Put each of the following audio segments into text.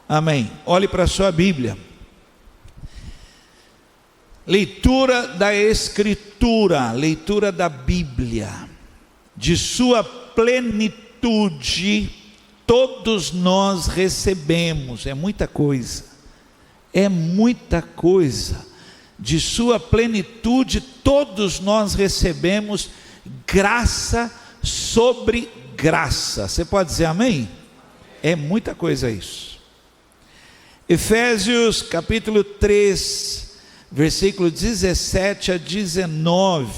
Amém. Olhe para a sua Bíblia. Leitura da Escritura, leitura da Bíblia. De sua plenitude, todos nós recebemos. É muita coisa. É muita coisa. De sua plenitude, todos nós recebemos graça sobre graça. Você pode dizer amém? É muita coisa isso. Efésios capítulo 3, versículo 17 a 19.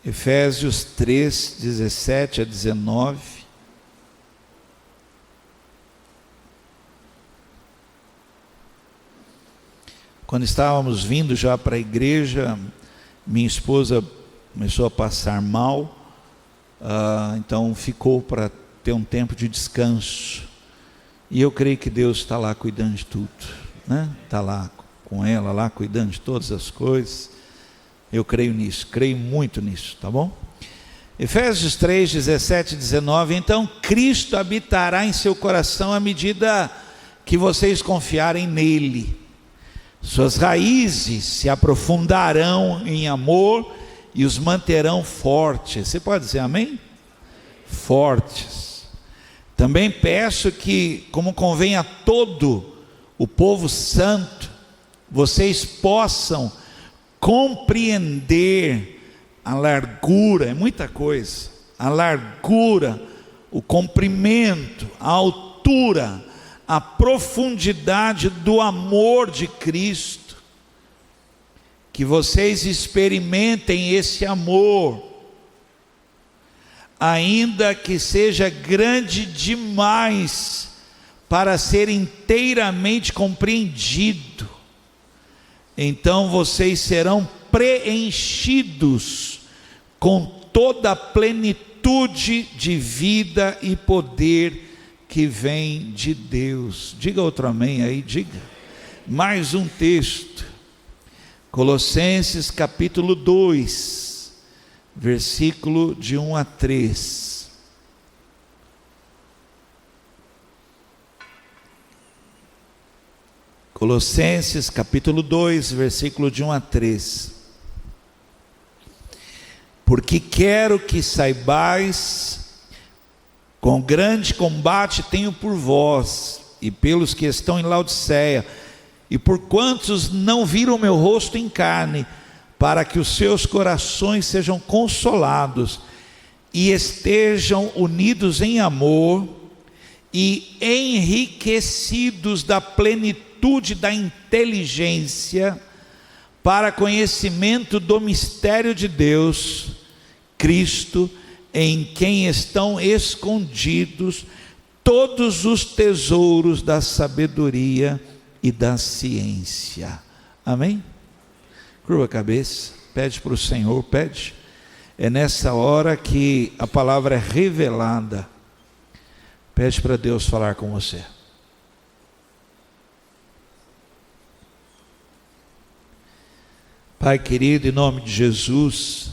Efésios 3, 17 a 19. Quando estávamos vindo já para a igreja, minha esposa começou a passar mal, então ficou para ter um tempo de descanso. E eu creio que Deus está lá cuidando de tudo, né? Está lá com ela, lá cuidando de todas as coisas. Eu creio nisso, creio muito nisso, tá bom? Efésios 3, 17 e 19. Então Cristo habitará em seu coração à medida que vocês confiarem nele. Suas raízes se aprofundarão em amor e os manterão fortes. Você pode dizer amém? Fortes. Também peço que, como convém a todo o povo santo, vocês possam compreender a largura, é muita coisa, a largura, o comprimento, a altura, a profundidade do amor de Cristo, que vocês experimentem esse amor, ainda que seja grande demais para ser inteiramente compreendido. Então vocês serão preenchidos com toda a plenitude de vida e poder que vem de Deus. Diga outro amém aí, diga. Mais um texto. Colossenses capítulo 2. Versículo de 1 a 3. Colossenses capítulo 2, versículo de 1 a 3. Porque quero que saibais, com grande combate tenho por vós, e pelos que estão em Laodiceia, e por quantos não viram meu rosto em carne, para que os seus corações sejam consolados e estejam unidos em amor e enriquecidos da plenitude da inteligência para conhecimento do mistério de Deus, Cristo, em quem estão escondidos todos os tesouros da sabedoria e da ciência. Amém? Curva a cabeça, pede para o Senhor, pede. É nessa hora que a palavra é revelada. Pede para Deus falar com você. Pai querido, em nome de Jesus,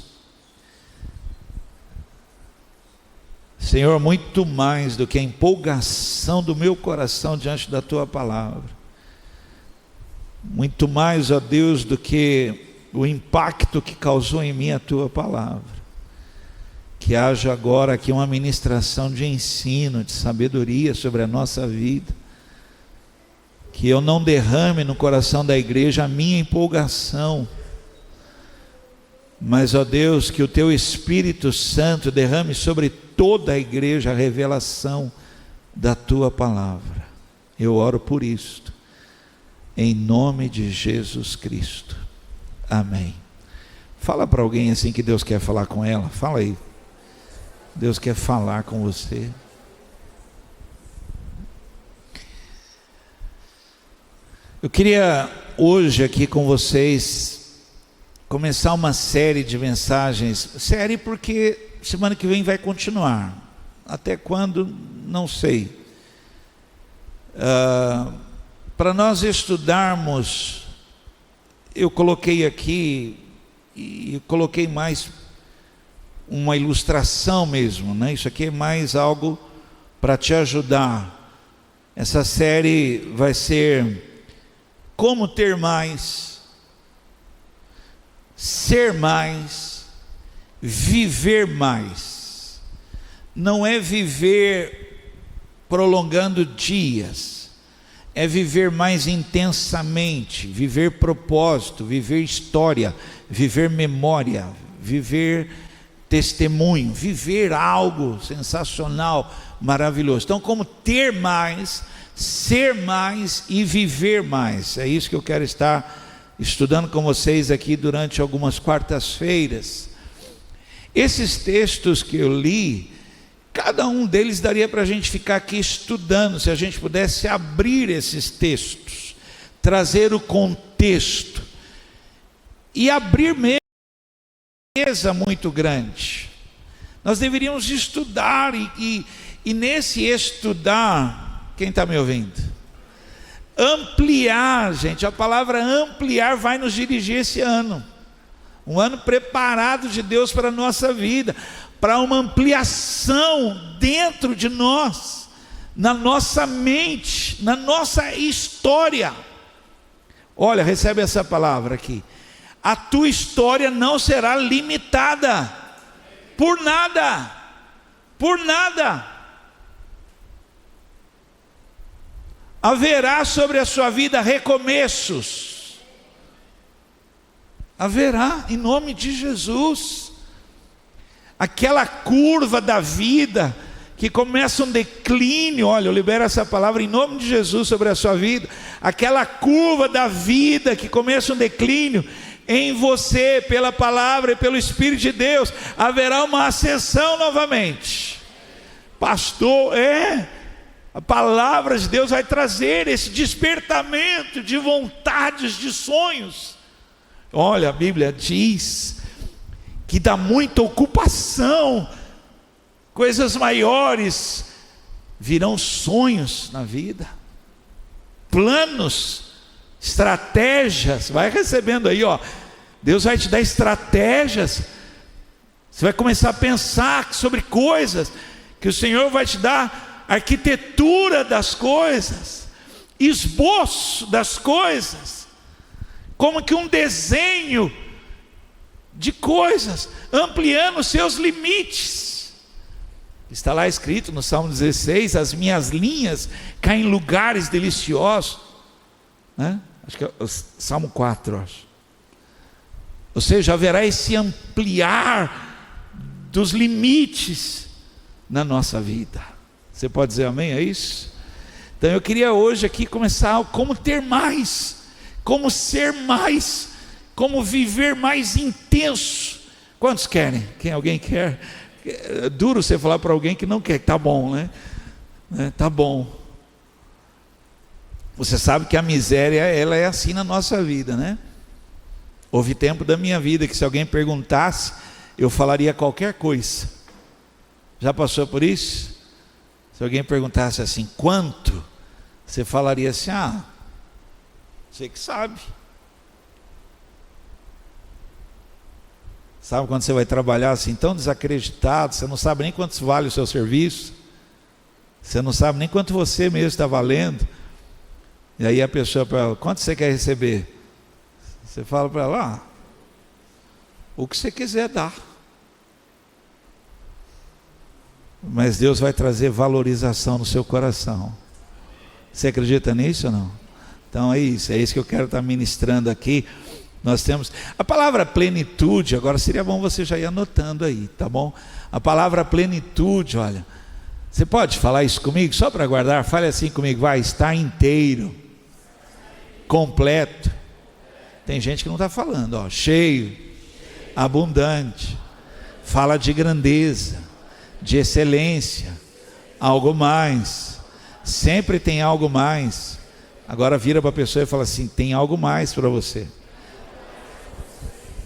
Senhor, muito mais do que a empolgação do meu coração diante da Tua palavra, muito mais, ó Deus, do que o impacto que causou em mim a Tua palavra, que haja agora aqui uma ministração de ensino, de sabedoria sobre a nossa vida, que eu não derrame no coração da igreja a minha empolgação, mas, ó Deus, que o Teu Espírito Santo derrame sobre toda a igreja a revelação da Tua palavra. Eu oro por isto, em nome de Jesus Cristo, amém. Fala para alguém assim que Deus quer falar com ela, fala aí, Deus quer falar com você. Eu queria hoje aqui com vocês começar uma série de mensagens, série porque semana que vem vai continuar, até quando, não sei, para nós estudarmos, eu coloquei aqui, e coloquei mais uma ilustração mesmo, né? Isso aqui é mais algo para te ajudar. Essa série vai ser como ter mais, ser mais, viver mais. Não é viver prolongando dias, é viver mais intensamente, viver propósito, viver história, viver memória, viver testemunho, viver algo sensacional, maravilhoso. Então, como ter mais, ser mais e viver mais. É isso que eu quero estar estudando com vocês aqui durante algumas quartas-feiras. Esses textos que eu li, cada um deles daria para a gente ficar aqui estudando, se a gente pudesse abrir esses textos, trazer o contexto e abrir mesmo muito grande. Nós deveríamos estudar e nesse estudar, quem está me ouvindo? Ampliar, gente, a palavra ampliar vai nos dirigir esse ano, um ano preparado de Deus para a nossa vida, para uma ampliação dentro de nós, na nossa mente, na nossa história. Olha, recebe essa palavra aqui. A tua história não será limitada por nada, por nada. Haverá sobre a sua vida recomeços, haverá, em nome de Jesus. Aquela curva da vida que começa um declínio, olha, eu libero essa palavra em nome de Jesus sobre a sua vida. Aquela curva da vida que começa um declínio, em você, pela palavra e pelo Espírito de Deus, haverá uma ascensão novamente. Pastor, a palavra de Deus vai trazer esse despertamento de vontades, de sonhos. Olha, a Bíblia diz que dá muita ocupação, coisas maiores, virão sonhos na vida, planos, estratégias. Vai recebendo aí, ó. Deus vai te dar estratégias. Você vai começar a pensar sobre coisas que o Senhor vai te dar, arquitetura das coisas, esboço das coisas, como que um desenho de coisas, ampliando os seus limites. Está lá escrito no Salmo 16: as minhas linhas caem em lugares deliciosos, né? Acho que é o Salmo 4, acho. Ou seja, haverá esse ampliar dos limites na nossa vida. Você pode dizer amém a isso? Então eu queria hoje aqui começar como ter mais, como ser mais, como viver mais intenso. Quantos querem? Alguém quer? É duro você falar para alguém que não quer. Tá bom, né? Tá bom. Você sabe que a miséria, ela é assim na nossa vida, né? Houve tempo da minha vida que se alguém perguntasse, eu falaria qualquer coisa. Já passou por isso? Se alguém perguntasse assim, quanto? Você falaria assim, você que sabe. Sabe quando você vai trabalhar assim, tão desacreditado, você não sabe nem quanto vale o seu serviço, você não sabe nem quanto você mesmo está valendo, e aí a pessoa para ela, quanto você quer receber? Você fala para ela, o que você quiser dar. Mas Deus vai trazer valorização no seu coração. Você acredita nisso ou não? Então é isso que eu quero estar ministrando aqui. Nós temos a palavra plenitude. Agora seria bom você já ir anotando aí, tá bom? A palavra plenitude, olha, você pode falar isso comigo, só para guardar? Fale assim comigo, vai, está inteiro, completo. Tem gente que não está falando, ó, cheio, abundante, fala de grandeza, de excelência, algo mais, sempre tem algo mais. Agora vira para a pessoa e fala assim, tem algo mais para você.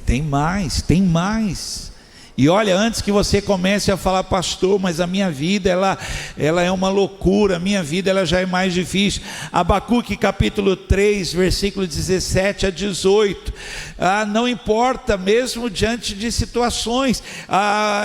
Tem mais, tem mais. E olha, antes que você comece a falar, pastor, mas a minha vida, ela é uma loucura, a minha vida ela já é mais difícil. Abacuque capítulo 3, versículo 17 a 18. Não importa, mesmo diante de situações,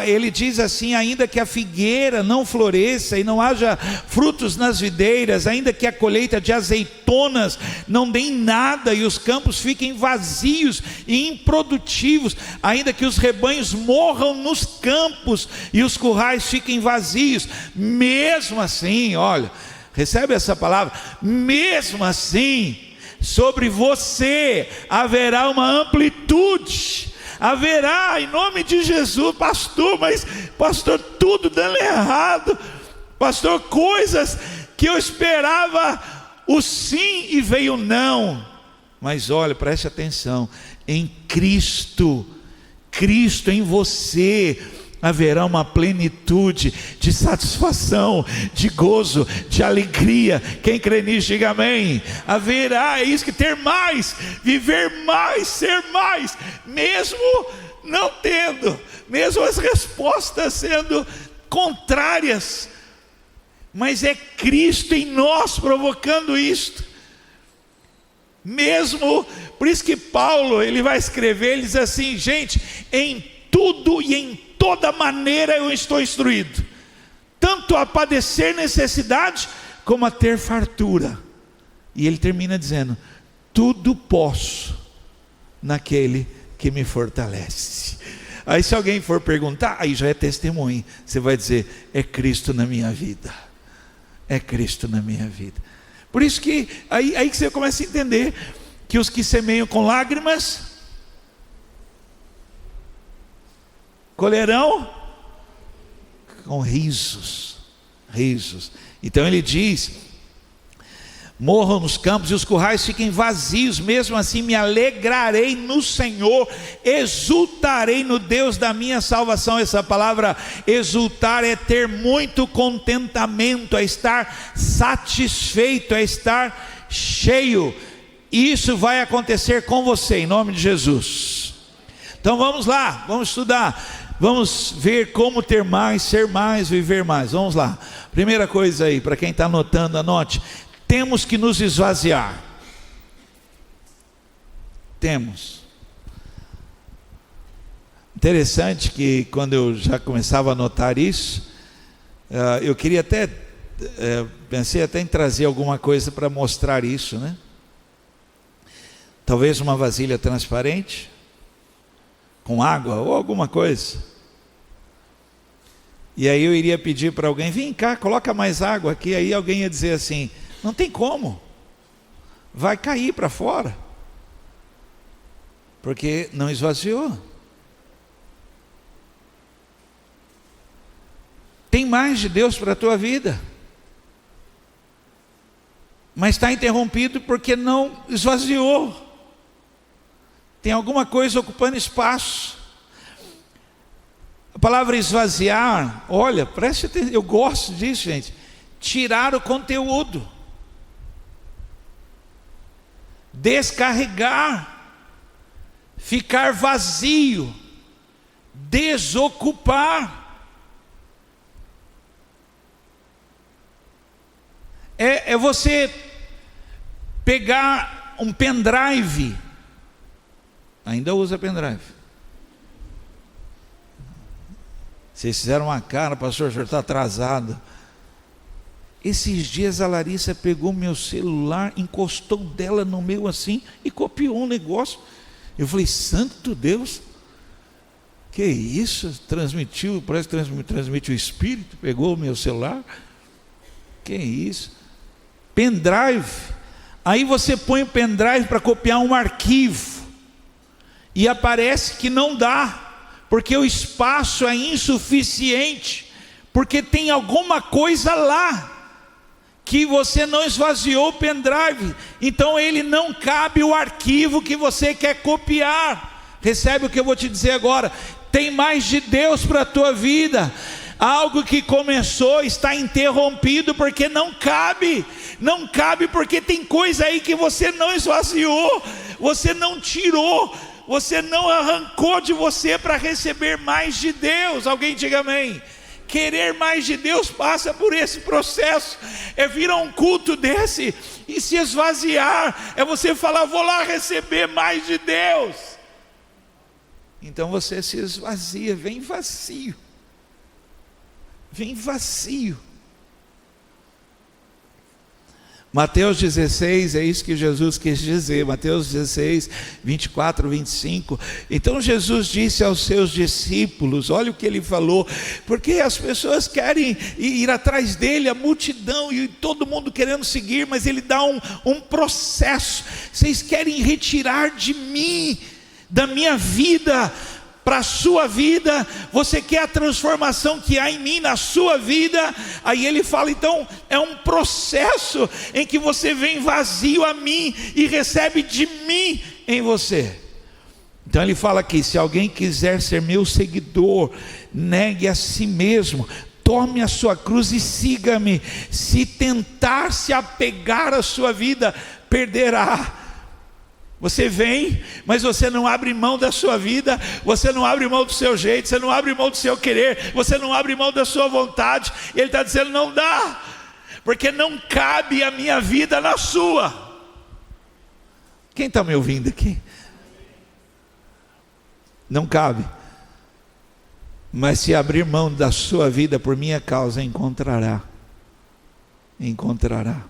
ele diz assim: ainda que a figueira não floresça e não haja frutos nas videiras, ainda que a colheita de azeitonas não dê nada e os campos fiquem vazios e improdutivos, ainda que os rebanhos morram nos campos e os currais fiquem vazios, mesmo assim, olha, recebe essa palavra, mesmo assim, sobre você haverá uma amplitude, haverá, em nome de Jesus. Pastor, mas pastor, tudo dando errado, pastor, coisas que eu esperava o sim e veio o não. Mas olha, preste atenção, em Cristo em você haverá uma plenitude de satisfação, de gozo, de alegria. Quem crê nisso, diga amém. Haverá, é isso que ter mais, viver mais, ser mais, mesmo não tendo, mesmo as respostas sendo contrárias, mas é Cristo em nós provocando isto. Mesmo, por isso que Paulo, ele vai escrever, ele diz assim: gente, em tudo e em toda maneira eu estou instruído, tanto a padecer necessidade, como a ter fartura. E ele termina dizendo: tudo posso naquele que me fortalece. Aí se alguém for perguntar, aí já é testemunho, você vai dizer: é Cristo na minha vida, é Cristo na minha vida. Por isso que aí que você começa a entender que os que semeiam com lágrimas colherão com risos. Então ele diz: morram nos campos e os currais fiquem vazios, mesmo assim me alegrarei no Senhor, exultarei no Deus da minha salvação. Essa palavra exultar é ter muito contentamento, é estar satisfeito, é estar cheio. Isso vai acontecer com você, em nome de Jesus. Então vamos lá, vamos estudar, vamos ver como ter mais, ser mais, viver mais. Vamos lá, primeira coisa aí, para quem está anotando, anote: temos que nos esvaziar. Temos. Interessante que quando eu já começava a notar isso, eu queria até, pensei até em trazer alguma coisa para mostrar isso, né? Talvez uma vasilha transparente, com água ou alguma coisa. E aí eu iria pedir para alguém: vem cá, coloca mais água aqui. Aí alguém ia dizer assim: não tem como, vai cair para fora, porque não esvaziou. Tem mais de Deus para a tua vida, mas está interrompido porque não esvaziou. Tem alguma coisa ocupando espaço. A palavra esvaziar, olha, preste atenção, eu gosto disso, gente. Tirar o conteúdo, descarregar, ficar vazio, desocupar. É você pegar um pendrive. Ainda usa pendrive? Vocês fizeram uma cara: pastor, o senhor está atrasado. Esses dias a Larissa pegou meu celular, encostou dela no meu assim e copiou um negócio. Eu falei: santo Deus, que isso? Transmitiu, parece que transmite o Espírito, pegou o meu celular. Que isso? Pendrive. Aí você põe o pendrive para copiar um arquivo e aparece que não dá, porque o espaço é insuficiente, porque tem alguma coisa lá que você não esvaziou o pendrive, então ele não cabe o arquivo que você quer copiar. Recebe o que eu vou te dizer agora: tem mais de Deus para a tua vida. Algo que começou está interrompido porque não cabe porque tem coisa aí que você não esvaziou, você não tirou, você não arrancou de você para receber mais de Deus. Alguém diga amém. Querer mais de Deus passa por esse processo, é vir a um culto desse e se esvaziar, é você falar, vou lá receber mais de Deus. Então você se esvazia, vem vazio. Vem vazio. Mateus 16, é isso que Jesus quis dizer, Mateus 16, 24, 25. Então Jesus disse aos seus discípulos, olha o que ele falou, porque as pessoas querem ir atrás dele, a multidão, e todo mundo querendo seguir, mas ele dá um processo. Vocês querem retirar de mim, da minha vida, para a sua vida, você quer a transformação que há em mim na sua vida. Aí ele fala, então é um processo em que você vem vazio a mim e recebe de mim em você. Então ele fala aqui, se alguém quiser ser meu seguidor, negue a si mesmo, tome a sua cruz e siga-me. Se tentar se apegar à sua vida, perderá. Você vem, mas você não abre mão da sua vida, você não abre mão do seu jeito, você não abre mão do seu querer, você não abre mão da sua vontade. E ele está dizendo, não dá, porque não cabe a minha vida na sua. Quem está me ouvindo aqui? Não cabe. Mas se abrir mão da sua vida por minha causa, encontrará. Encontrará.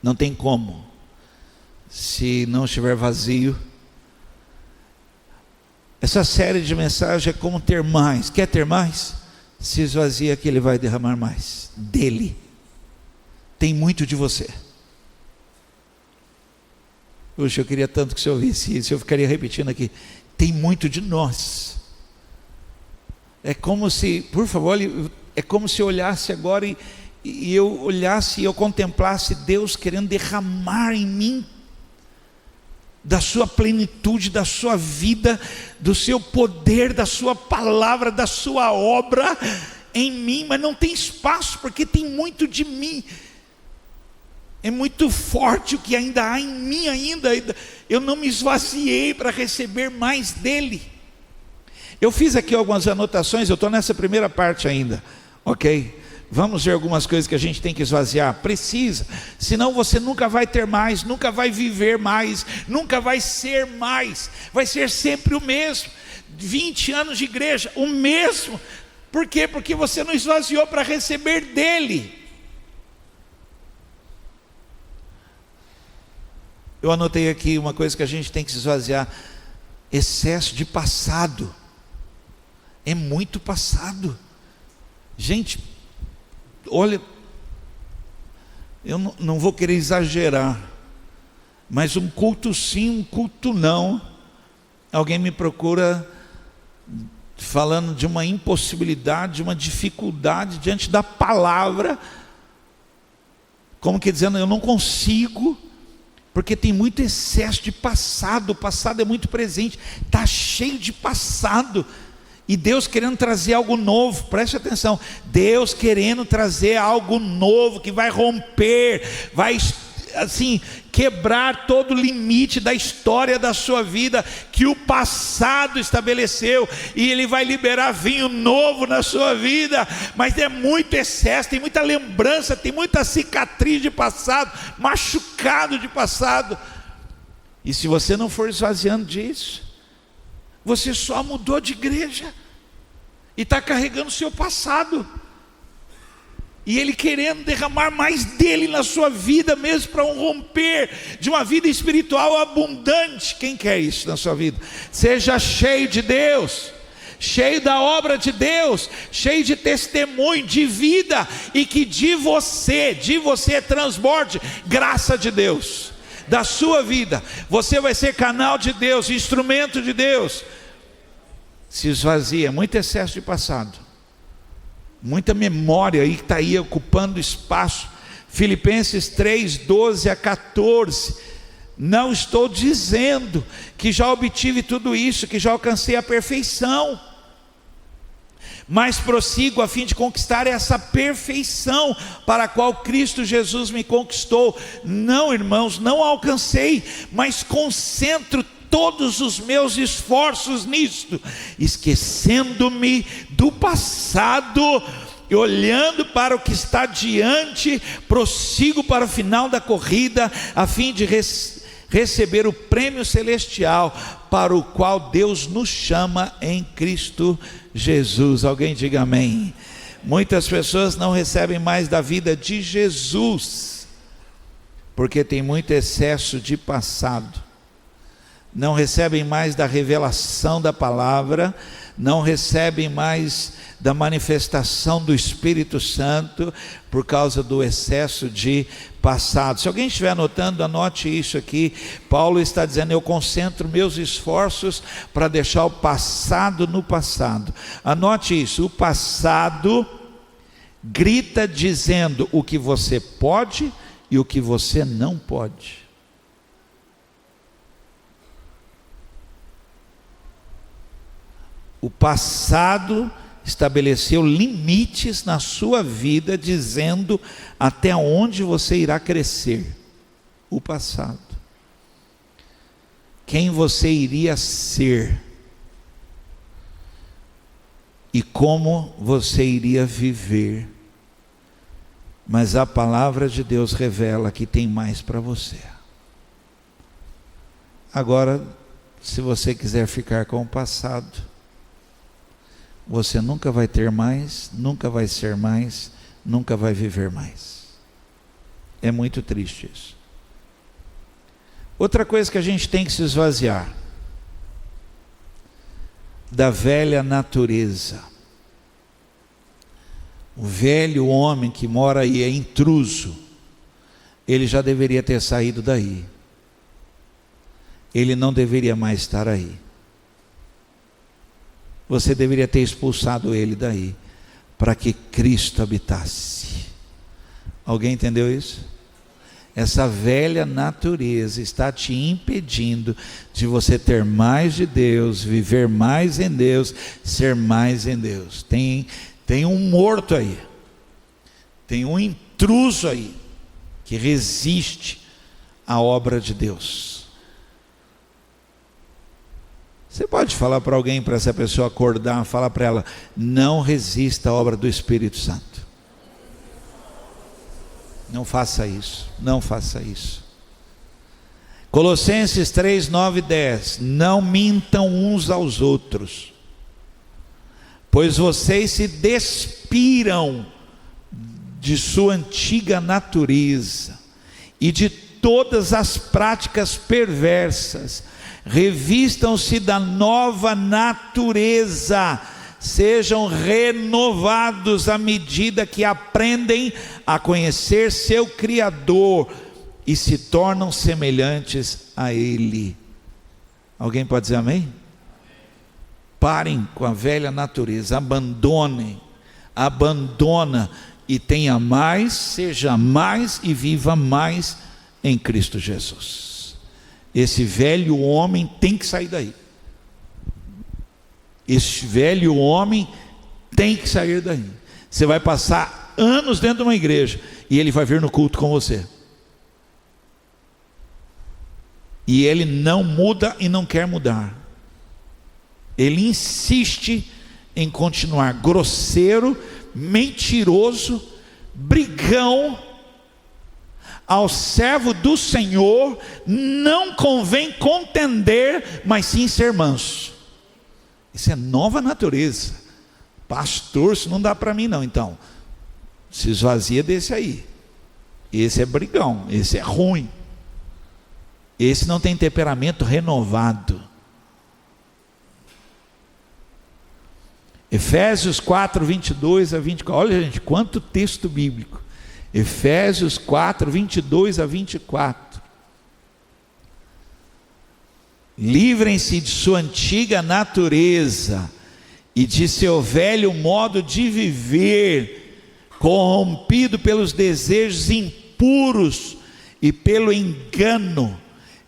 Não tem como. Se não estiver vazio. Essa série de mensagens é como ter mais. Quer ter mais? Se esvazia que ele vai derramar mais dele. Tem muito de você. Puxa, eu queria tanto que você ouvisse isso. Eu ficaria repetindo aqui. Tem muito de nós. É como se, por favor, é como se eu olhasse agora e eu olhasse e eu contemplasse Deus querendo derramar em mim da sua plenitude, da sua vida, do seu poder, da sua palavra, da sua obra em mim, mas não tem espaço, porque tem muito de mim, é muito forte o que ainda há em mim ainda, eu não me esvaziei para receber mais dele. Eu fiz aqui algumas anotações, eu estou nessa primeira parte ainda, ok? Vamos ver algumas coisas que a gente tem que esvaziar. Precisa, senão você nunca vai ter mais, nunca vai viver mais, nunca vai ser mais, vai ser sempre o mesmo. 20 anos de igreja, o mesmo. Por quê? Porque você não esvaziou para receber dele. Eu anotei aqui uma coisa que a gente tem que esvaziar: excesso de passado. É muito passado. Gente, olha, eu não vou querer exagerar, mas um culto sim, um culto não. Alguém me procura falando de uma impossibilidade, de uma dificuldade diante da palavra, como que dizendo, eu não consigo, porque tem muito excesso de passado. O passado é muito presente, está cheio de passado. E Deus querendo trazer algo novo, preste atenção, Deus querendo trazer algo novo, que vai romper, vai assim, quebrar todo o limite da história da sua vida, que o passado estabeleceu, e Ele vai liberar vinho novo na sua vida, mas é muito excesso, tem muita lembrança, tem muita cicatriz de passado, machucado de passado, e se você não for esvaziando disso, você só mudou de igreja e está carregando o seu passado, e Ele querendo derramar mais dele na sua vida mesmo, para um romper de uma vida espiritual abundante. Quem quer isso na sua vida? Seja cheio de Deus, cheio da obra de Deus, cheio de testemunho, de vida, e que de você transborde graça de Deus. Da sua vida, você vai ser canal de Deus, instrumento de Deus. Se esvazia, muito excesso de passado, muita memória aí que está aí ocupando espaço. Filipenses 3, 12 a 14. Não estou dizendo que já obtive tudo isso, que já alcancei a perfeição, mas prossigo a fim de conquistar essa perfeição para a qual Cristo Jesus me conquistou. Não, irmãos, não alcancei, mas concentro todos os meus esforços nisto, esquecendo-me do passado e olhando para o que está diante, prossigo para o final da corrida, a fim de receber o prêmio celestial, para o qual Deus nos chama em Cristo Jesus. Alguém diga amém. Muitas pessoas não recebem mais da vida de Jesus, porque tem muito excesso de passado. Não recebem mais da revelação da palavra, não recebem mais da manifestação do Espírito Santo, por causa do excesso de passado. Se alguém estiver anotando, anote isso aqui. Paulo está dizendo: eu concentro meus esforços para deixar o passado no passado. Anote isso: o passado grita dizendo o que você pode e o que você não pode. O passado estabeleceu limites na sua vida, dizendo até onde você irá crescer. O passado. Quem você iria ser. E como você iria viver. Mas a palavra de Deus revela que tem mais para você. Agora, se você quiser ficar com o passado, você nunca vai ter mais, nunca vai ser mais, nunca vai viver mais. É muito triste isso. Outra coisa que a gente tem que se esvaziar: da velha natureza. O velho homem que mora aí é intruso. Ele já deveria ter saído daí. Ele não deveria mais estar aí. Você deveria ter expulsado ele daí, para que Cristo habitasse. Alguém entendeu isso? Essa velha natureza está te impedindo de você ter mais de Deus, viver mais em Deus, ser mais em Deus. Tem um morto aí, tem um intruso aí, que resiste à obra de Deus. Você pode falar para alguém, para essa pessoa acordar, falar para ela: não resista à obra do Espírito Santo. Não faça isso, não faça isso. Colossenses 3, 9 e 10. Não mintam uns aos outros, pois vocês se despiram de sua antiga natureza e de todas as práticas perversas. Revistam-se da nova natureza, sejam renovados à medida que aprendem a conhecer seu Criador e se tornam semelhantes a Ele. Alguém pode dizer amém? Parem com a velha natureza, abandona e tenha mais, seja mais e viva mais em Cristo Jesus. Esse velho homem tem que sair daí. Esse velho homem tem que sair daí. Você vai passar anos dentro de uma igreja e ele vai vir no culto com você. E ele não muda e não quer mudar. Ele insiste em continuar grosseiro, mentiroso, brigão. Ao servo do Senhor não convém contender, mas sim ser manso. Isso é nova natureza. Pastor, isso não dá para mim não. Então, se esvazia desse aí. Esse é brigão, esse é ruim. Esse não tem temperamento renovado. Efésios 4, 22 a 24. Olha, gente, quanto texto bíblico. Efésios 4, 22 a 24. Livrem-se de sua antiga natureza e de seu velho modo de viver, corrompido pelos desejos impuros e pelo engano.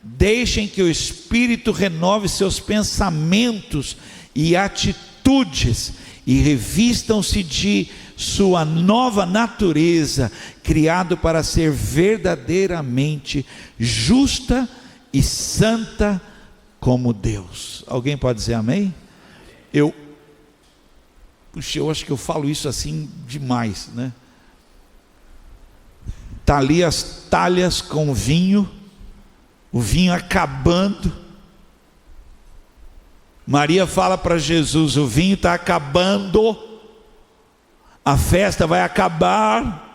Deixem que o Espírito renove seus pensamentos e atitudes, e revistam-se de sua nova natureza, criado para ser verdadeiramente justa e santa como Deus. Alguém pode dizer amém? Puxa, eu acho que eu falo isso assim demais, né? Está ali as talhas com vinho, o vinho acabando. Maria fala para Jesus: o vinho está acabando, a festa vai acabar.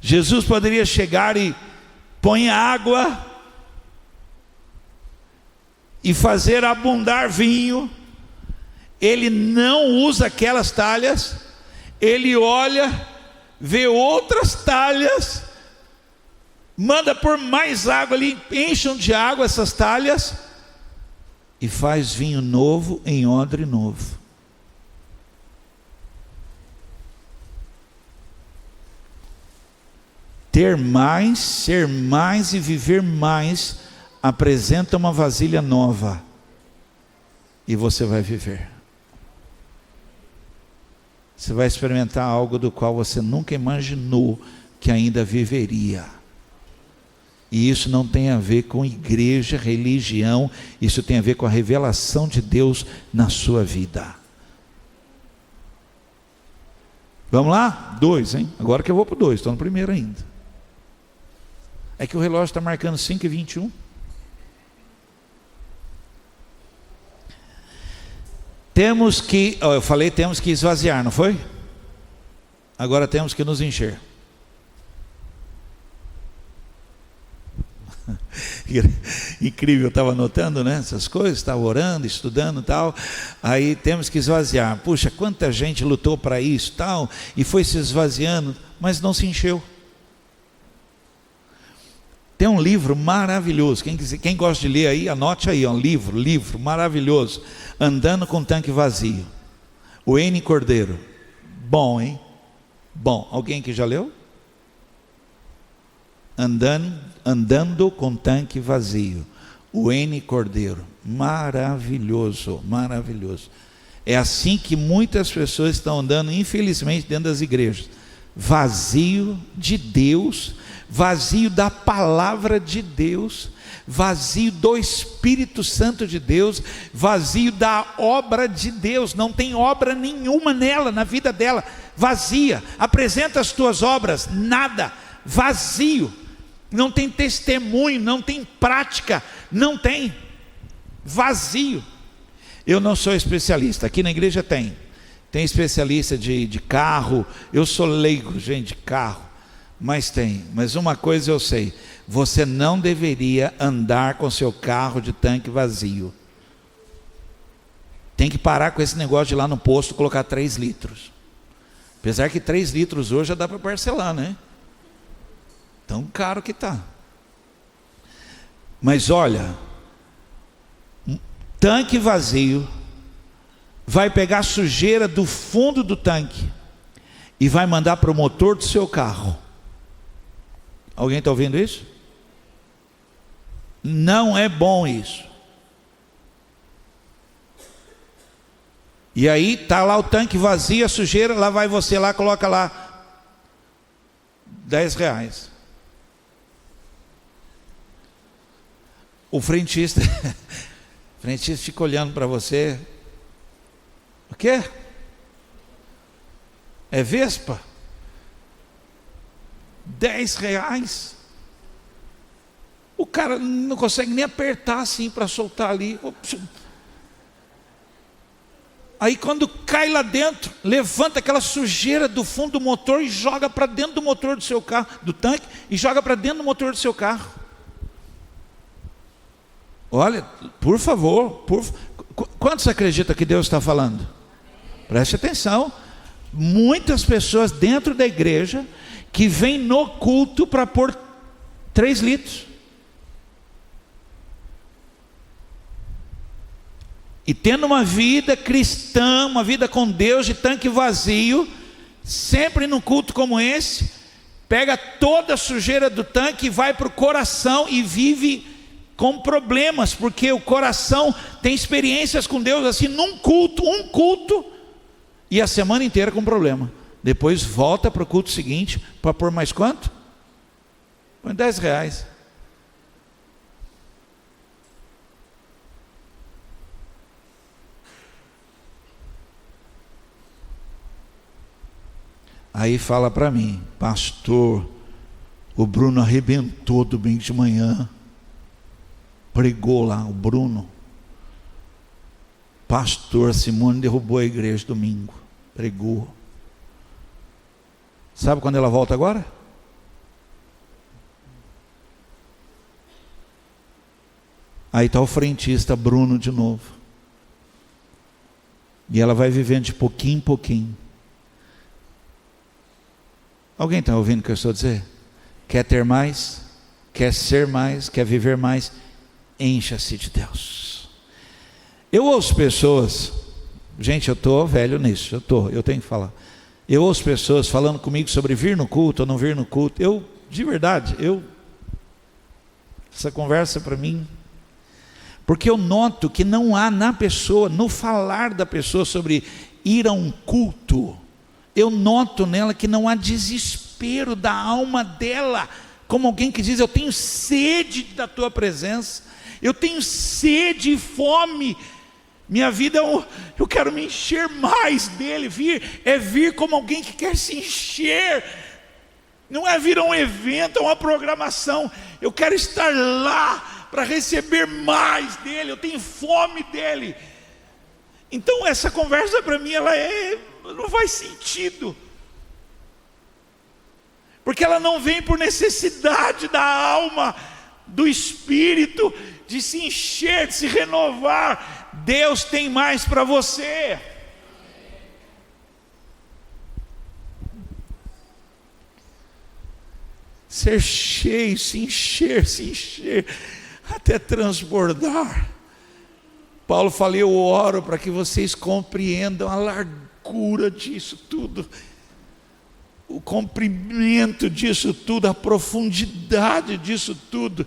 Jesus poderia chegar e põe água e fazer abundar vinho. Ele não usa aquelas talhas, ele olha, vê outras talhas, manda por mais água ali, enchem de água essas talhas e faz vinho novo em odre novo. Ter mais, ser mais e viver mais apresenta uma vasilha nova e você vai viver. Você vai experimentar algo do qual você nunca imaginou que ainda viveria. E isso não tem a ver com igreja, religião, isso tem a ver com a revelação de Deus na sua vida. Vamos lá? 2, hein? Agora que eu vou para o 2, estou no primeiro ainda. É que o relógio está marcando 5h21. Temos que, eu falei, temos que esvaziar, não foi? Agora temos que nos encher. Incrível, eu estava anotando, né, essas coisas, estava orando, estudando e tal. Aí temos que esvaziar. Puxa, quanta gente lutou para isso tal, e foi se esvaziando, mas não se encheu. Tem um livro maravilhoso, quem gosta de ler aí, anote aí, um livro maravilhoso, Andando com Tanque Vazio, o N. Cordeiro. Bom, hein? Bom, alguém que já leu? Andando com Tanque Vazio, o N. Cordeiro. Maravilhoso, maravilhoso. É assim que muitas pessoas estão andando, infelizmente, dentro das igrejas. Vazio de Deus, vazio da palavra de Deus, vazio do Espírito Santo de Deus, vazio da obra de Deus. Não tem obra nenhuma nela, na vida dela, vazia. Apresenta as tuas obras, nada, vazio. Não tem testemunho, não tem prática, não tem, vazio. Eu não sou especialista, aqui na igreja tem especialista de carro. Eu sou leigo, gente, de carro, mas uma coisa eu sei: você não deveria andar com seu carro de tanque vazio. Tem que parar com esse negócio de ir lá no posto colocar 3 litros, apesar que 3 litros hoje já dá para parcelar, né? Tão caro que está. Mas olha, tanque vazio vai pegar a sujeira do fundo do tanque e vai mandar para o motor do seu carro. Alguém está ouvindo isso? Não é bom isso. E aí está lá o tanque vazio, a sujeira, lá vai você lá, coloca lá R$10. O frentista fica olhando para você. O quê? É Vespa? R$10. O cara não consegue nem apertar assim para soltar ali. Aí quando cai lá dentro, levanta aquela sujeira do fundo do motor e joga para dentro do motor do seu carro, do tanque, e joga para dentro do motor do seu carro. Olha, por favor, quantos acreditam que Deus está falando? Preste atenção. Muitas pessoas dentro da igreja que vêm no culto para pôr 3 litros. E tendo uma vida cristã, uma vida com Deus de tanque vazio, sempre num culto como esse, pega toda a sujeira do tanque e vai para o coração e vive com problemas, porque o coração tem experiências com Deus assim, um culto, e a semana inteira com problema. Depois volta para o culto seguinte, para pôr mais quanto? Põe R$10. Aí fala para mim: pastor, o Bruno arrebentou domingo de manhã, pregou lá, o Bruno. Pastor, Simone derrubou a igreja domingo, pregou. Sabe quando ela volta agora? Aí está o frentista Bruno de novo. E ela vai vivendo de pouquinho em pouquinho. Alguém está ouvindo o que eu estou dizendo? Quer ter mais? Quer ser mais? Quer viver mais? Encha-se de Deus. Eu ouço pessoas, gente, eu estou velho nisso, eu tenho que falar. Eu ouço pessoas falando comigo sobre vir no culto ou não vir no culto. De verdade, essa conversa para mim, porque eu noto que não há na pessoa, no falar da pessoa sobre ir a um culto, eu noto nela que não há desespero da alma dela, como alguém que diz: eu tenho sede da tua presença, eu tenho sede e fome, minha vida eu quero me encher mais dele. Vir como alguém que quer se encher, não é vir a um evento, a uma programação. Eu quero estar lá para receber mais dele, eu tenho fome dele. Então essa conversa para mim, não faz sentido, porque ela não vem por necessidade da alma, do espírito, de se encher, de se renovar. Deus tem mais para você. Ser cheio, se encher, até transbordar. Paulo fala: eu oro para que vocês compreendam a largura disso tudo, o comprimento disso tudo, a profundidade disso tudo,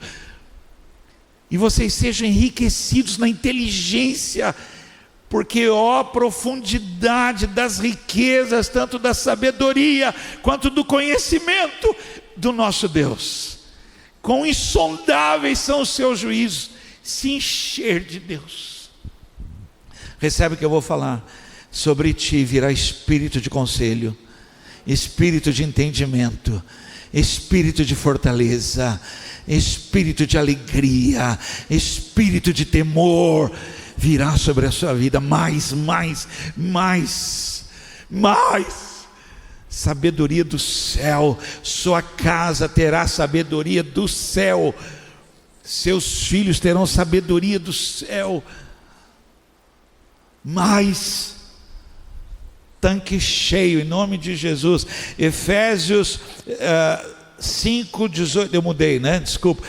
e vocês sejam enriquecidos na inteligência, porque profundidade das riquezas, tanto da sabedoria quanto do conhecimento do nosso Deus. Quão insondáveis são os seus juízos. Se encher de Deus. Recebe o que eu vou falar. Sobre ti virá espírito de conselho, espírito de entendimento, espírito de fortaleza, espírito de alegria, espírito de temor, virá sobre a sua vida. Mais, sabedoria do céu. Sua casa terá sabedoria do céu, seus filhos terão sabedoria do céu. Mais, tanque cheio, em nome de Jesus. Efésios 5, 18, eu mudei, né? Desculpa.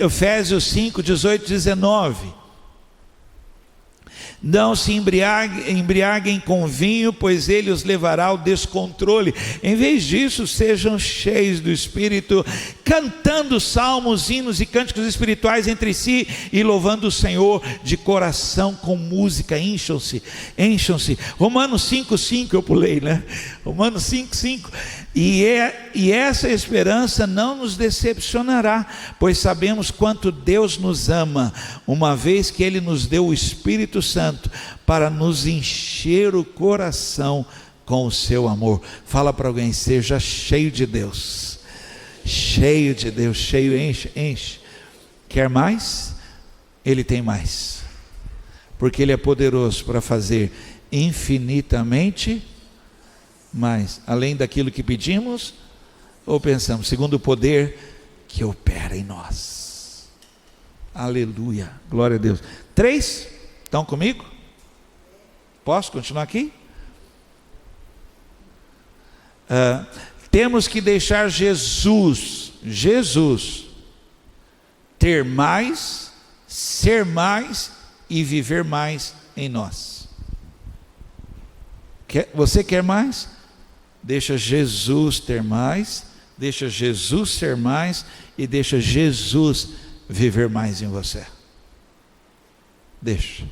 Efésios 5, 18, 19. Não se embriaguem com vinho, pois ele os levará ao descontrole. Em vez disso, sejam cheios do Espírito, cantando salmos, hinos e cânticos espirituais entre si, e louvando o Senhor de coração com música. Encham-se. Romanos 5:5, eu pulei, né? Romanos 5:5. E essa esperança não nos decepcionará, pois sabemos quanto Deus nos ama, uma vez que Ele nos deu o Espírito Santo para nos encher o coração com o seu amor. Fala para alguém: seja cheio de Deus. Cheio de Deus, cheio, enche. Quer mais? Ele tem mais, porque Ele é poderoso para fazer infinitamente mais, além daquilo que pedimos ou pensamos, segundo o poder que opera em nós. Aleluia, glória a Deus. 3, estão comigo? Posso continuar aqui? Temos que deixar Jesus ter mais, ser mais e viver mais em nós. Você quer mais? Deixa Jesus ter mais, deixa Jesus ser mais e deixa Jesus viver mais em você. Deixa.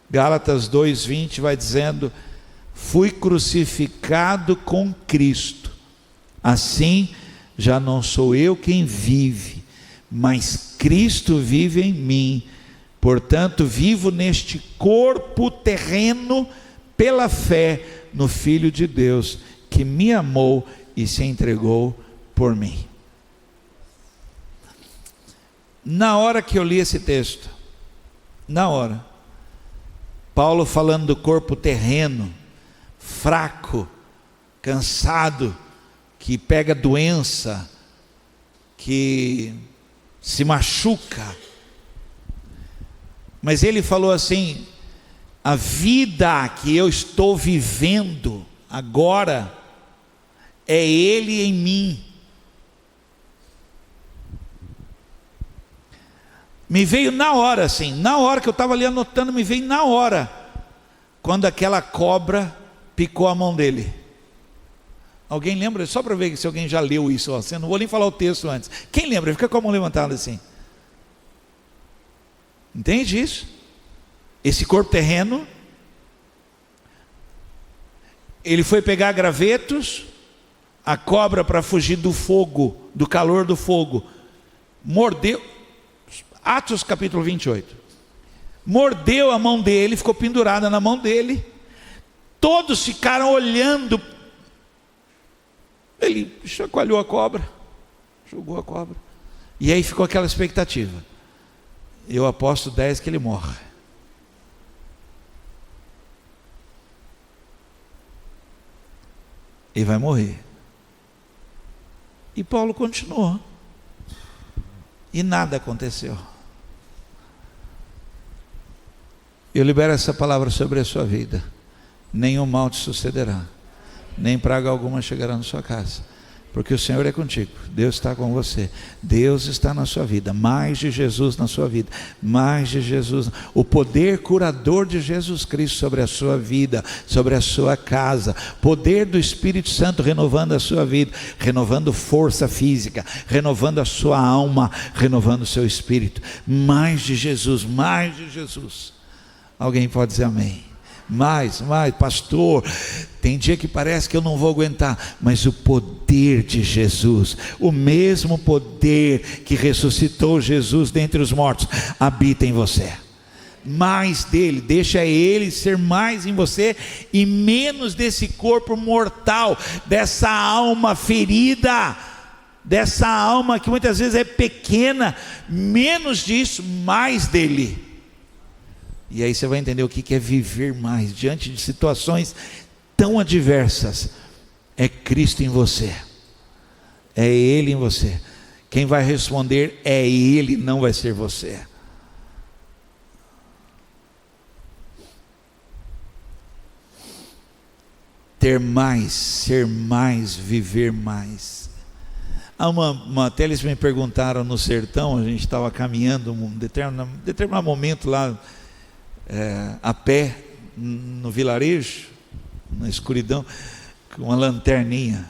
Gálatas 2:20 vai dizendo: fui crucificado com Cristo, assim já não sou eu quem vive, mas Cristo vive em mim. Portanto, vivo neste corpo terreno pela fé no Filho de Deus, que me amou e se entregou por mim. Na hora que eu li esse texto, na hora, Paulo falando do corpo terreno, fraco, cansado, que pega doença, que se machuca, mas ele falou assim: a vida que eu estou vivendo agora é Ele em mim. Me veio na hora, assim, na hora que eu estava ali anotando, me veio na hora, quando aquela cobra picou a mão dele. Alguém lembra? Só para ver se alguém já leu isso, assim, não vou nem falar o texto antes. Quem lembra? Fica com a mão levantada assim. Entende isso? Esse corpo terreno, ele foi pegar gravetos, a cobra, para fugir do fogo, do calor do fogo, mordeu. Atos capítulo 28, mordeu a mão dele, ficou pendurada na mão dele, todos ficaram olhando, ele chacoalhou a cobra, jogou a cobra, e aí ficou aquela expectativa. Eu aposto 10 que ele morre. E vai morrer. E Paulo continuou. E nada aconteceu. Eu libero essa palavra sobre a sua vida. Nenhum mal te sucederá, nem praga alguma chegará na sua casa, porque o Senhor é contigo. Deus está com você. Deus está na sua vida. Mais de Jesus na sua vida. Mais de Jesus. O poder curador de Jesus Cristo sobre a sua vida, sobre a sua casa. Poder do Espírito Santo renovando a sua vida, renovando força física, renovando a sua alma, renovando o seu espírito. Mais de Jesus, mais de Jesus. Alguém pode dizer amém? Mais, pastor, tem dia que parece que eu não vou aguentar, mas o poder de Jesus, o mesmo poder que ressuscitou Jesus dentre os mortos, habita em você. Mais dele, deixa ele ser mais em você, e menos desse corpo mortal, dessa alma ferida, dessa alma que muitas vezes é pequena, menos disso, mais dele. E aí você vai entender o que é viver mais diante de situações tão adversas. É Cristo em você, é Ele em você. Quem vai responder é Ele, não vai ser você. Ter mais, ser mais, viver mais. Até eles me perguntaram no sertão, a gente estava caminhando um determinado momento lá, a pé, no vilarejo, na escuridão, com uma lanterninha,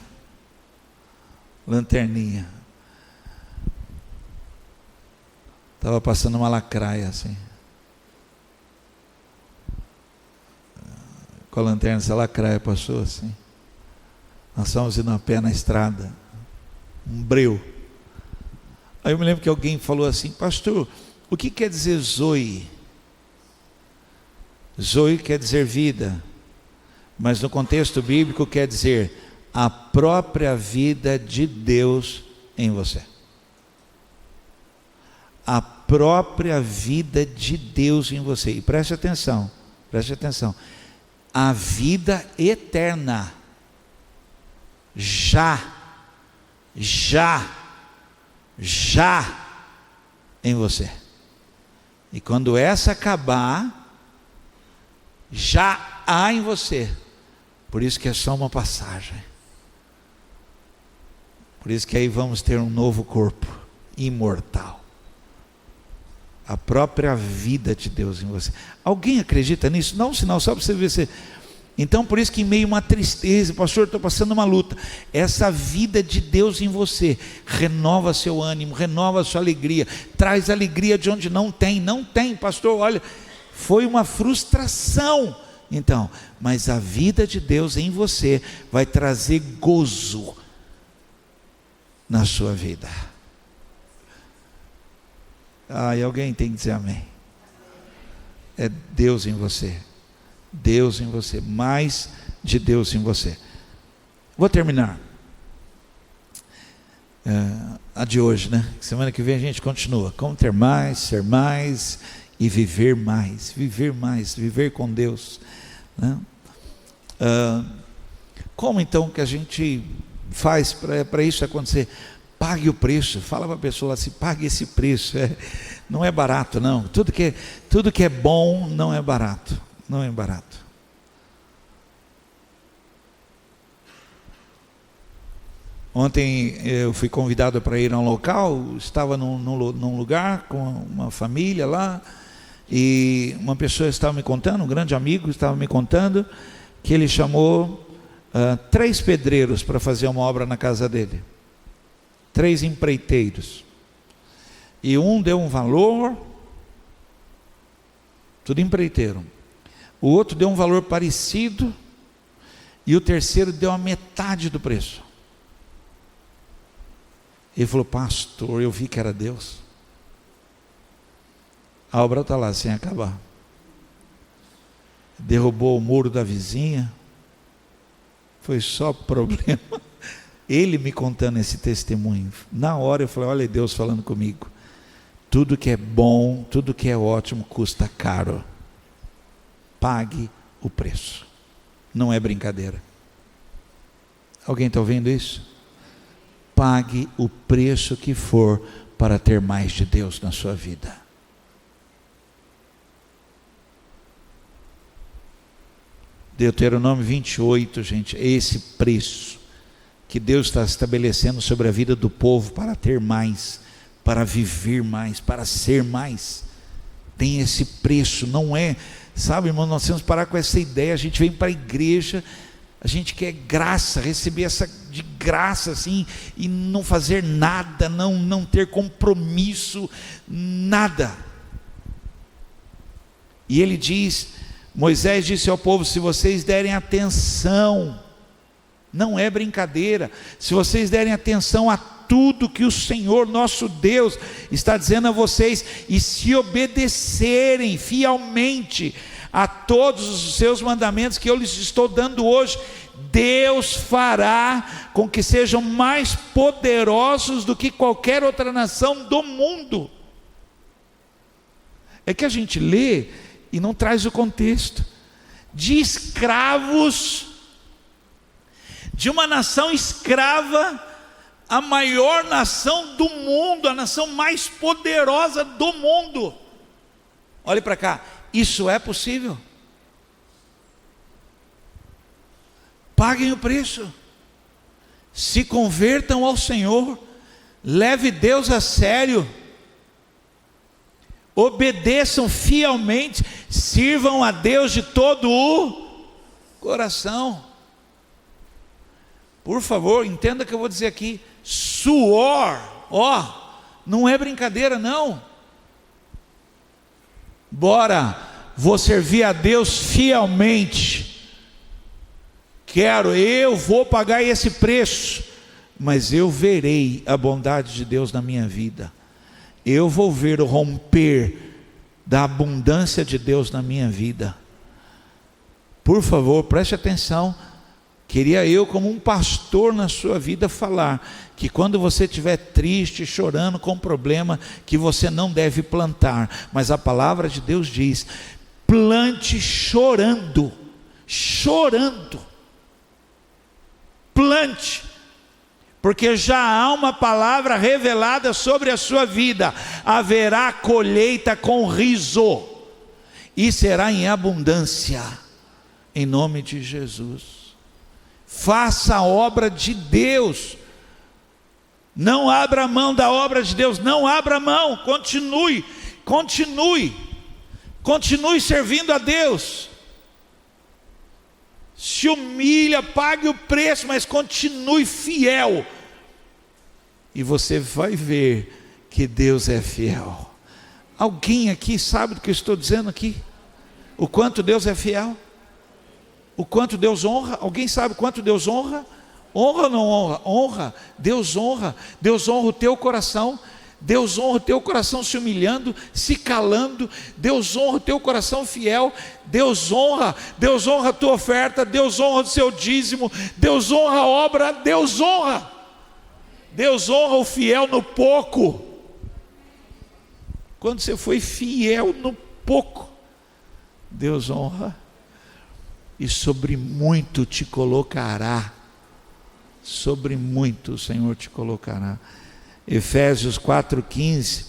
estava passando uma lacraia assim, com a lanterna, essa lacraia passou assim, nós estávamos indo a pé na estrada, um breu. Aí eu me lembro que alguém falou assim: pastor, o que quer dizer Zoe? Zoe quer dizer vida, mas no contexto bíblico quer dizer a própria vida de Deus em você. A própria vida de Deus em você. E preste atenção, a vida eterna já em você. E quando essa acabar, já há em você. Por isso que é só uma passagem. Por isso que aí vamos ter um novo corpo imortal. A própria vida de Deus em você. Alguém acredita nisso? Não, sinal, só para você ver se... Então por isso que em meio a uma tristeza, pastor, estou passando uma luta, essa vida de Deus em você renova seu ânimo, renova sua alegria, traz alegria de onde não tem, pastor, olha, foi uma frustração. Então, mas a vida de Deus em você vai trazer gozo na sua vida. E alguém tem que dizer amém. É Deus em você, Deus em você, mais de Deus em você. Vou terminar a de hoje, né? Semana que vem a gente continua. Como ter mais, ser mais e viver mais, viver com Deus, né? Como então que a gente faz para isso acontecer? Pague o preço. Fala para a pessoa assim: pague esse preço. Não é barato, não. Tudo que é bom não é barato. Não é barato. Ontem eu fui convidado para ir a um local. Estava num lugar com uma família lá, e uma pessoa estava me contando, um grande amigo estava me contando, que ele chamou 3 pedreiros para fazer uma obra na casa dele. 3 empreiteiros. E um deu um valor, tudo empreiteiro. O outro deu um valor parecido, e o terceiro deu a metade do preço. Ele falou: pastor, eu vi que era Deus. A obra está lá sem acabar. Derrubou o muro da vizinha. Foi só problema. Ele me contando esse testemunho. Na hora eu falei: olha Deus falando comigo. Tudo que é bom, tudo que é ótimo custa caro. Pague o preço. Não é brincadeira. Alguém está ouvindo isso? Pague o preço que for para ter mais de Deus na sua vida. Deuteronômio 28, gente, é esse preço que Deus está estabelecendo sobre a vida do povo para ter mais, para viver mais, para ser mais. Tem esse preço, não é, sabe, irmão, nós temos que parar com essa ideia. A gente vem para a igreja, a gente quer graça, receber essa de graça assim, e não fazer nada, não ter compromisso, nada. E ele diz, Moisés disse ao povo: se vocês derem atenção, não é brincadeira, se vocês derem atenção a tudo que o Senhor nosso Deus está dizendo a vocês, e se obedecerem fielmente a todos os seus mandamentos que eu lhes estou dando hoje, Deus fará com que sejam mais poderosos do que qualquer outra nação do mundo. É que a gente lê e não traz o contexto. De escravos, de uma nação escrava, a maior nação do mundo, a nação mais poderosa do mundo. Olhe para cá, isso é possível? Paguem o preço, se convertam ao Senhor, leve Deus a sério, obedeçam fielmente, sirvam a Deus de todo o coração. Por favor, entenda o que eu vou dizer aqui: suor, não é brincadeira não. Bora, vou servir a Deus fielmente, eu vou pagar esse preço, mas eu verei a bondade de Deus na minha vida, eu vou ver o romper da abundância de Deus na minha vida. Por favor, preste atenção. Queria eu, como um pastor na sua vida, falar que quando você estiver triste, chorando com problema, que você não deve plantar, mas a palavra de Deus diz: plante chorando, plante, porque já há uma palavra revelada sobre a sua vida: haverá colheita com riso, e será em abundância, em nome de Jesus. Faça a obra de Deus, não abra mão da obra de Deus, não abra mão, continue servindo a Deus. Se humilha, pague o preço, mas continue fiel, e você vai ver que Deus é fiel. Alguém aqui sabe do que eu estou dizendo aqui? O quanto Deus é fiel? O quanto Deus honra? Alguém sabe quanto Deus honra? Honra ou não honra? Honra. Deus honra o teu coração, Deus honra o teu coração se humilhando, se calando. Deus honra o teu coração fiel. Deus honra a tua oferta. Deus honra o seu dízimo. Deus honra a obra. Deus honra o fiel no pouco. Quando você foi fiel no pouco, Deus honra, e sobre muito te colocará. Sobre muito o Senhor te colocará. Efésios 4,15.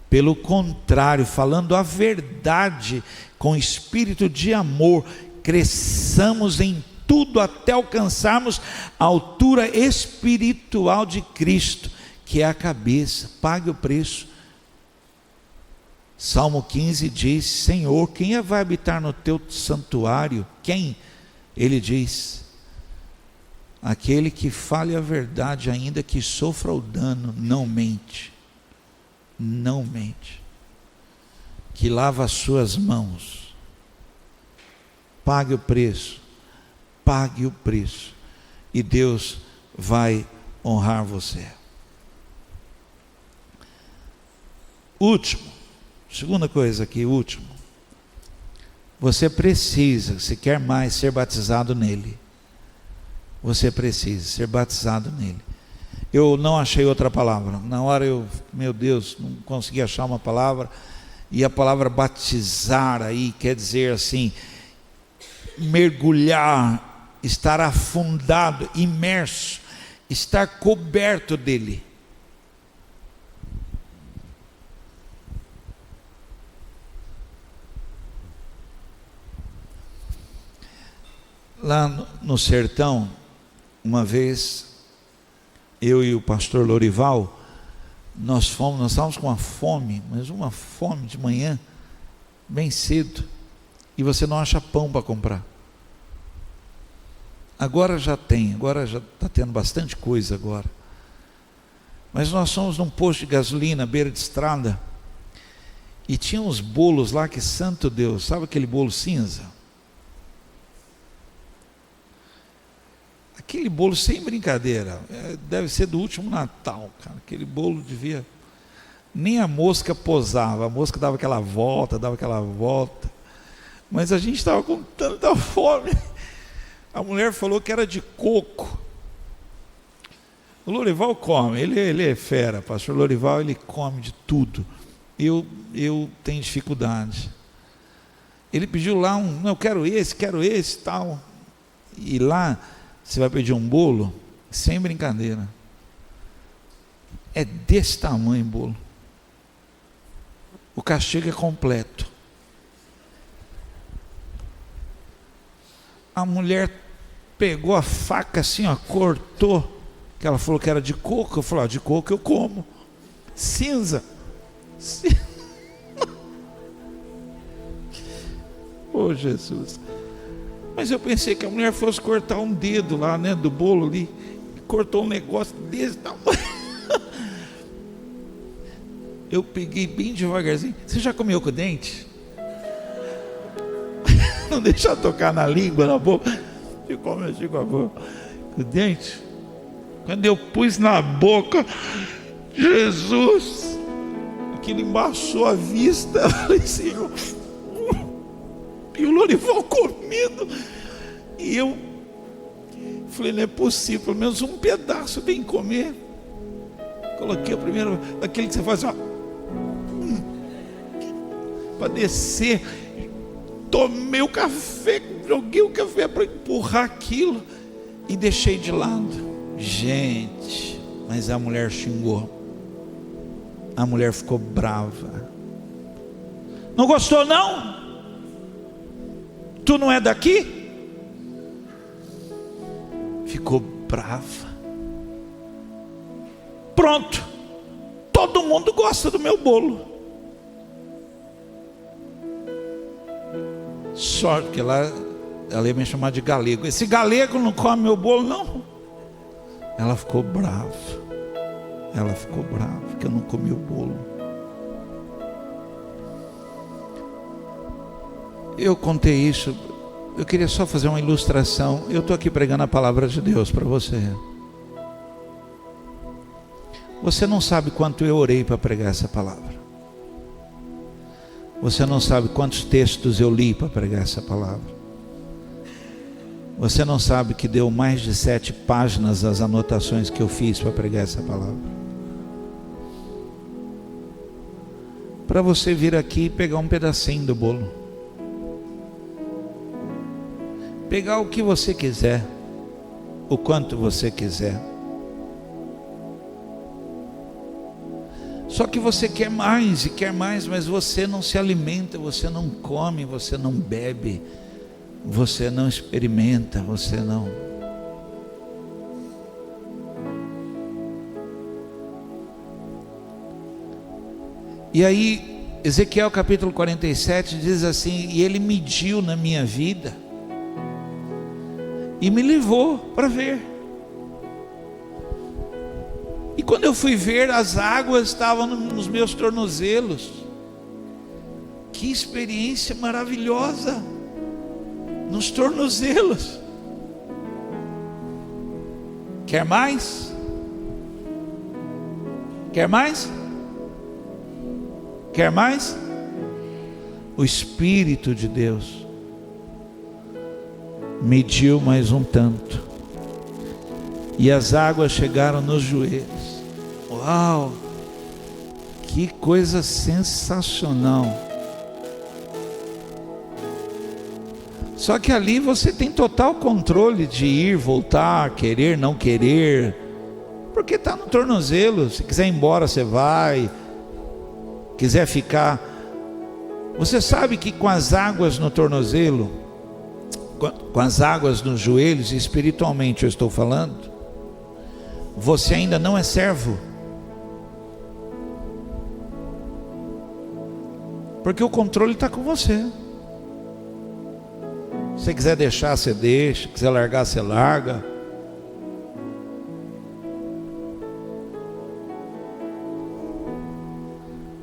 Pelo contrário, falando a verdade com espírito de amor, cresçamos em tudo até alcançarmos a altura espiritual de Cristo, que é a cabeça. Pague o preço. Salmo 15 diz: Senhor, quem vai habitar no teu santuário? Quem? Ele diz: aquele que fale a verdade, ainda que sofra o dano, não mente, que lava as suas mãos. Pague o preço, e Deus vai honrar você. Segunda coisa aqui, você precisa, se quer mais, ser batizado nele. Você precisa ser batizado nele. Eu não achei outra palavra. Na hora meu Deus, não consegui achar uma palavra. E a palavra batizar aí quer dizer assim, mergulhar, estar afundado, imerso, estar coberto dele. Lá no sertão, uma vez, eu e o pastor Lorival, nós estávamos com uma fome, mas uma fome de manhã, bem cedo, e você não acha pão para comprar. Agora já está tendo bastante coisa agora. Mas nós fomos num posto de gasolina, beira de estrada, e tinha uns bolos lá que, santo Deus, sabe aquele bolo cinza? Aquele bolo, sem brincadeira, deve ser do último Natal, cara. Aquele bolo devia, nem a mosca posava, a mosca dava aquela volta, mas a gente estava com tanta fome. A mulher falou que era de coco. O Lorival come, ele é fera, pastor Lorival, ele come de tudo. Eu tenho dificuldade. Ele pediu lá não, eu quero esse, tal. E lá, você vai pedir um bolo, sem brincadeira, é desse tamanho o bolo. O castigo é completo. A mulher pegou a faca assim, cortou, que ela falou que era de coco. Eu falei: de coco eu como. Cinza. Oh, Jesus. Mas eu pensei que a mulher fosse cortar um dedo lá, né, do bolo ali. Cortou um negócio desse tamanho. Eu peguei bem devagarzinho. Você já comeu com o dente? Não deixar tocar na língua, na boca. Ficou mexendo com a boca, com o dente. Quando eu pus na boca, Jesus, aquilo embaçou a vista. Eu falei: Senhor. E o Lorival comendo. E eu falei: não é possível, pelo menos um pedaço tem que comer. Coloquei o primeiro, aquele que você faz para descer. Tomei o café, joguei o café para empurrar aquilo e deixei de lado. Gente, mas a mulher xingou. A mulher ficou brava. Não gostou não? Tu não é daqui? Ficou brava. Pronto, todo mundo gosta do meu bolo. Sorte que ela ia me chamar de galego. Esse galego não come meu bolo, não. Ela ficou brava. Que eu não comi o bolo. Eu contei isso. Eu queria só fazer uma ilustração. Eu estou aqui pregando a palavra de Deus para você. Você não sabe quanto eu orei para pregar essa palavra. Você não sabe quantos textos eu li para pregar essa palavra. Você não sabe que deu mais de 7 páginas as anotações que eu fiz para pregar essa palavra. Para você vir aqui e pegar um pedacinho do bolo. Pegar o que você quiser, o quanto você quiser. Só que você quer mais e quer mais, mas você não se alimenta, você não come, você não bebe, você não experimenta, você não. E aí, Ezequiel capítulo 47 diz assim: e ele mediu na minha vida e me levou para ver. E quando eu fui ver, as águas estavam nos meus tornozelos. Que experiência maravilhosa! Nos tornozelos. Quer mais? Quer mais? Quer mais? O Espírito de Deus mediu mais um tanto, e as águas chegaram nos joelhos. Uau! Que coisa sensacional! Só que ali você tem total controle de ir, voltar, querer, não querer, porque está no tornozelo. Se quiser ir embora, você vai. Quiser ficar. Você sabe que com as águas no tornozelo, com as águas nos joelhos, espiritualmente eu estou falando, você ainda não é servo. Porque o controle está com você. Se você quiser deixar, você deixa. Se quiser largar, você larga.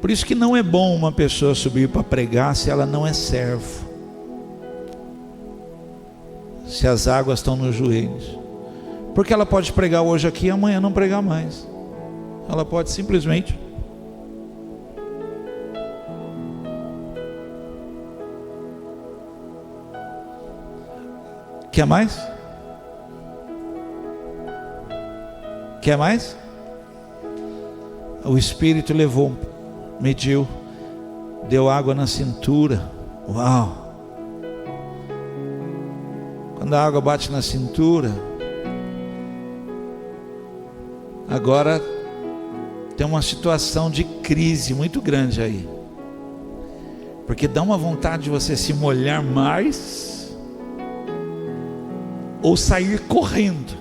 Por isso que não é bom uma pessoa subir para pregar se ela não é servo. Se as águas estão nos joelhos. Porque ela pode pregar hoje aqui e amanhã não pregar mais. Ela pode simplesmente... Quer mais? Quer mais? O Espírito levou, mediu, deu água na cintura. Uau! Quando a água bate na cintura, agora tem uma situação de crise muito grande aí, porque dá uma vontade de você se molhar mais ou sair correndo.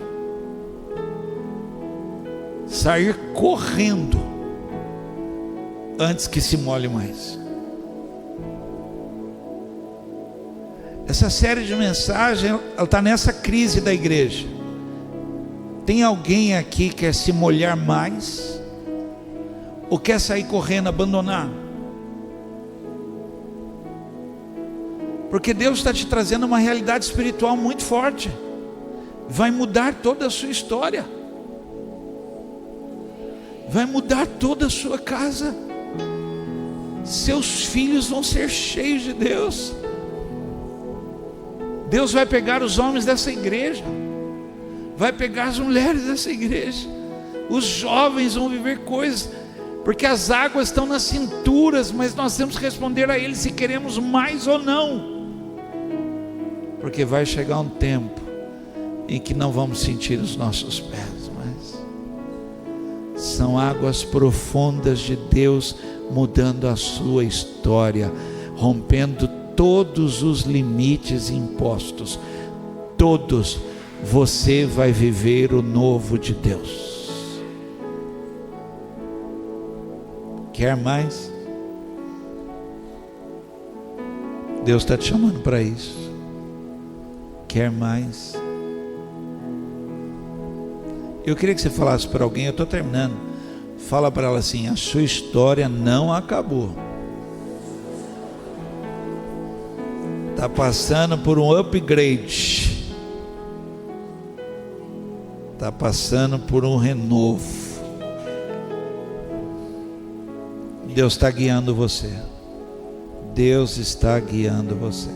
Sair correndo antes que se molhe mais. Essa série de mensagens, ela está nessa crise da igreja. Tem alguém aqui que quer se molhar mais? Ou quer sair correndo, abandonar? Porque Deus está te trazendo uma realidade espiritual muito forte. Vai mudar toda a sua história. Vai mudar toda a sua casa. Seus filhos vão ser cheios de Deus. Deus vai pegar os homens dessa igreja, vai pegar as mulheres dessa igreja. Os jovens vão viver coisas, porque as águas estão nas cinturas, mas nós temos que responder a Ele se queremos mais ou não. Porque vai chegar um tempo em que não vamos sentir os nossos pés mais. São águas profundas de Deus mudando a sua história, rompendo todos os limites impostos. Todos. Você vai viver o novo de Deus. Quer mais? Deus está te chamando para isso. Quer mais? Eu queria que você falasse para alguém, eu estou terminando. Fala para ela assim: a sua história não acabou. Está passando por um upgrade. Está passando por um renovo. Deus está guiando você. Deus está guiando você.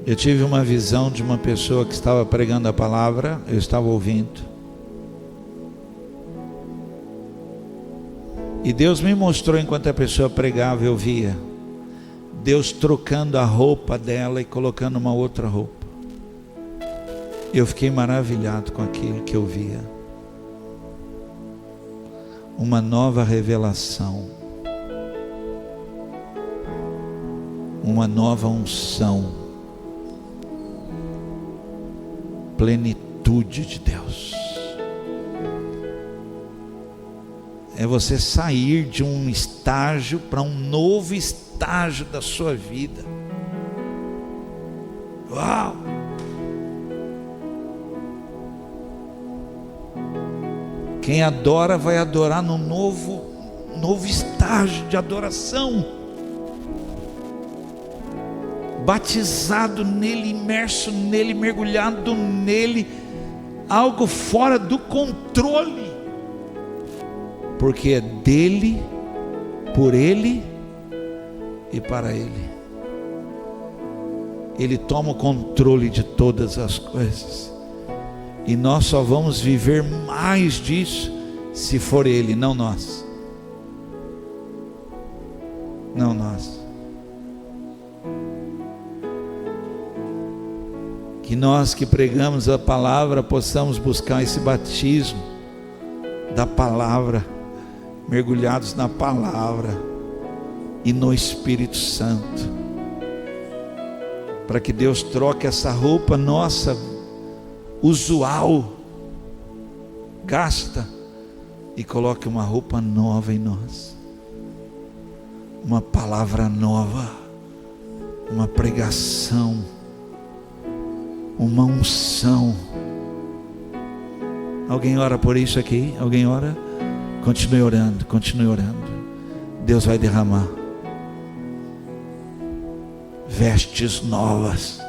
Eu tive uma visão de uma pessoa que estava pregando a palavra, eu estava ouvindo. E Deus me mostrou enquanto a pessoa pregava, eu via Deus trocando a roupa dela e colocando uma outra roupa. Eu fiquei maravilhado com aquilo que eu via. Uma nova revelação. Uma nova unção. Plenitude de Deus. É você sair de um estágio para um novo estágio da sua vida. Uau! Quem adora vai adorar no novo estágio de adoração. Batizado nele, imerso nele, mergulhado nele, algo fora do controle, porque é dele, por ele e para ele. Ele toma o controle de todas as coisas, e nós só vamos viver mais disso se for ele, não nós. Não nós. Que nós que pregamos a palavra possamos buscar esse batismo da palavra, mergulhados na palavra e no Espírito Santo, para que Deus troque essa roupa nossa usual, gasta, e coloque uma roupa nova em nós, uma palavra nova, uma pregação, uma unção. Alguém ora por isso aqui? Alguém ora? Continue orando, continue orando. Deus vai derramar vestes novas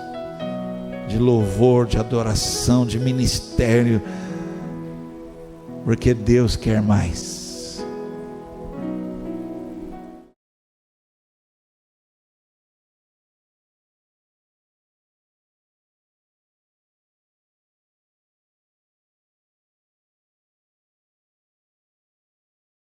de louvor, de adoração, de ministério, porque Deus quer mais.